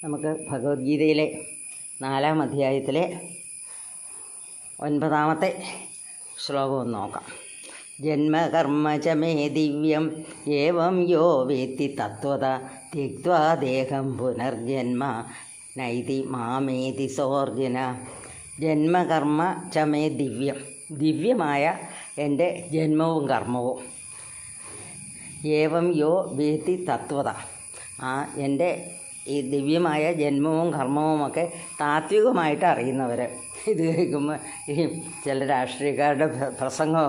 നമുക്ക് ഭഗവത്ഗീതയിലെ 4-ാം അധ്യായത്തിലെ 9-ാമത്തെ ശ്ലോകം ഒന്ന് നോക്കാം. ജന്മകർമ്മ ച മേ ദിവ്യം ഏവം യോ വേത്തി തത്വത ത്യക്ത്വാ ദേഹം പുനർജന്മ നൈതി മാമേതി സോർജുന. ജന്മകർമ്മ ച മേ ദിവ്യം, ദിവ്യമായ എൻ്റെ ജന്മവും കർമ്മവും. ഏവം യോ വേത്തി തത്വത, എൻ്റെ ഈ ദിവ്യമായ ജന്മവും കർമ്മവുമൊക്കെ താത്വികമായിട്ട് അറിയുന്നവർ. ഇത് കേൾക്കുമ്പോൾ ഈ ചില രാഷ്ട്രീയക്കാരുടെ പ്രസംഗം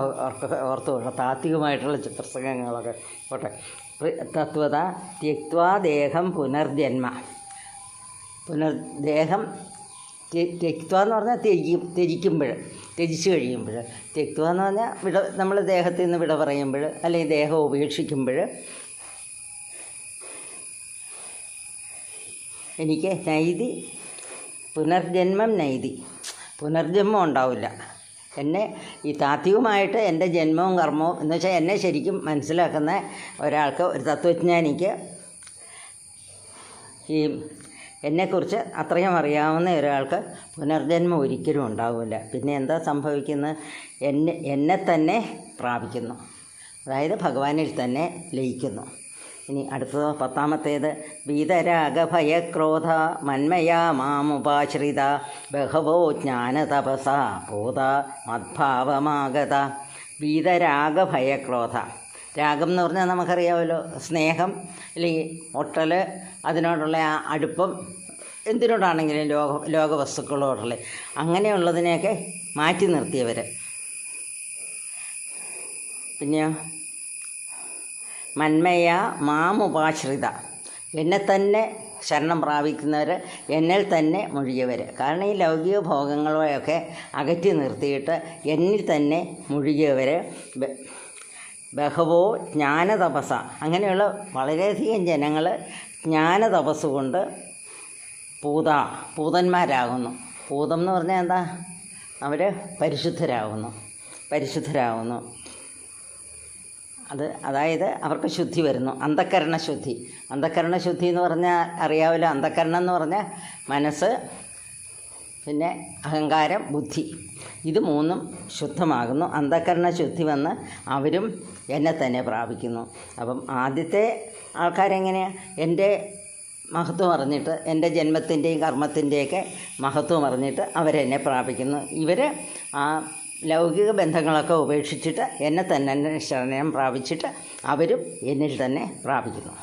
ഓർത്ത് പോകണം. താത്വികമായിട്ടുള്ള പ്രസംഗങ്ങളൊക്കെ പോട്ടെ. തത്വത ത്യക്ത്വാ ദേഹം പുനർജന്മ. ദേഹം ത്യക്ത്വ എന്ന് പറഞ്ഞാൽ ത്യജിച്ച് കഴിയുമ്പോൾ. ത്യക്ത്വ എന്ന് പറഞ്ഞാൽ നമ്മൾ ദേഹത്തിൽ നിന്ന് വിട പറയുമ്പോൾ, അല്ലെങ്കിൽ ദേഹം ഉപേക്ഷിക്കുമ്പോൾ എനിക്ക് നൈതി പുനർജന്മം നൈതി, പുനർജന്മം ഉണ്ടാവില്ല. എന്നെ ഈ താത്വികമായിട്ട് എൻ്റെ ജന്മവും കർമ്മവും എന്ന് വെച്ചാൽ എന്നെ ശരിക്കും മനസ്സിലാക്കുന്ന ഒരാൾക്ക്, ഒരു തത്വജ്ഞാനിക്ക്, ഈ എന്നെക്കുറിച്ച് അത്രയും അറിയാവുന്ന ഒരാൾക്ക് പുനർജന്മം ഒരിക്കലും ഉണ്ടാവില്ല. പിന്നെ എന്താ സംഭവിക്കുന്നത്? എന്നെ തന്നെ പ്രാപിക്കുന്നു, അതായത് ഭഗവാനിൽ തന്നെ ലയിക്കുന്നു. ഇനി അടുത്തത് 10-ാമത്തേത്. വീതരാഗഭയക്രോധ മന്മയാ മാമുപാശ്രിത ബഹവോ ജ്ഞാനതപസ ഭൂത മദ്ഭാവമാഗത. വീതരാഗഭയക്രോധ. രാഗം എന്ന് പറഞ്ഞാൽ നമുക്കറിയാമല്ലോ, സ്നേഹം അല്ലെങ്കിൽ ഒട്ടൽ, അതിനോടുള്ള ആ അടുപ്പം, എന്തിനോടാണെങ്കിലും ലോകവസ്തുക്കളോടുള്ള അങ്ങനെയുള്ളതിനെയൊക്കെ മാറ്റി നിർത്തിയവർ. പിന്നെയോ മന്മയ മാമുപാശ്രിത, എന്നെ തന്നെ ശരണം പ്രാപിക്കുന്നവർ, എന്നിൽ തന്നെ മുഴുകിയവർ. കാരണം ഈ ലൗകിക ഭോഗങ്ങളെയൊക്കെ അകറ്റി നിർത്തിയിട്ട് എന്നിൽ തന്നെ മുഴുകിയവർ. ബഹവോ ജ്ഞാനതപസ, അങ്ങനെയുള്ള വളരെയധികം ജനങ്ങൾ ജ്ഞാനതപസ് കൊണ്ട് പൂതന്മാരാകുന്നു. പൂതം എന്ന് പറഞ്ഞാൽ എന്താ? അവർ പരിശുദ്ധരാകുന്നു. അതായത് അവർക്ക് ശുദ്ധി വരുന്നു, അന്ധക്കരണശുദ്ധി. അന്ധക്കരണശുദ്ധി എന്ന് പറഞ്ഞാൽ അറിയാമല്ലോ, അന്ധക്കരണം എന്ന് പറഞ്ഞാൽ മനസ്സ്, പിന്നെ അഹങ്കാരം, ബുദ്ധി, ഇത് മൂന്നും ശുദ്ധമാകുന്നു. അന്ധക്കരണശുദ്ധി വന്ന് അവരും എന്നെ തന്നെ പ്രാപിക്കുന്നു. അപ്പം ആദ്യത്തെ ആൾക്കാരെങ്ങനെയാണ്? എൻ്റെ മഹത്വം അറിഞ്ഞിട്ട്, എൻ്റെ ജന്മത്തിൻ്റെയും കർമ്മത്തിൻ്റെയൊക്കെ മഹത്വം അറിഞ്ഞിട്ട് അവരെന്നെ പ്രാപിക്കുന്നു. ഇവർ ആ ലൗകിക ബന്ധങ്ങളൊക്കെ ഉപേക്ഷിച്ചിട്ട് എന്നെ തന്നെ ശരണം പ്രാപിച്ചിട്ട് അവരും എന്നിൽ തന്നെ പ്രാപിക്കുന്നു.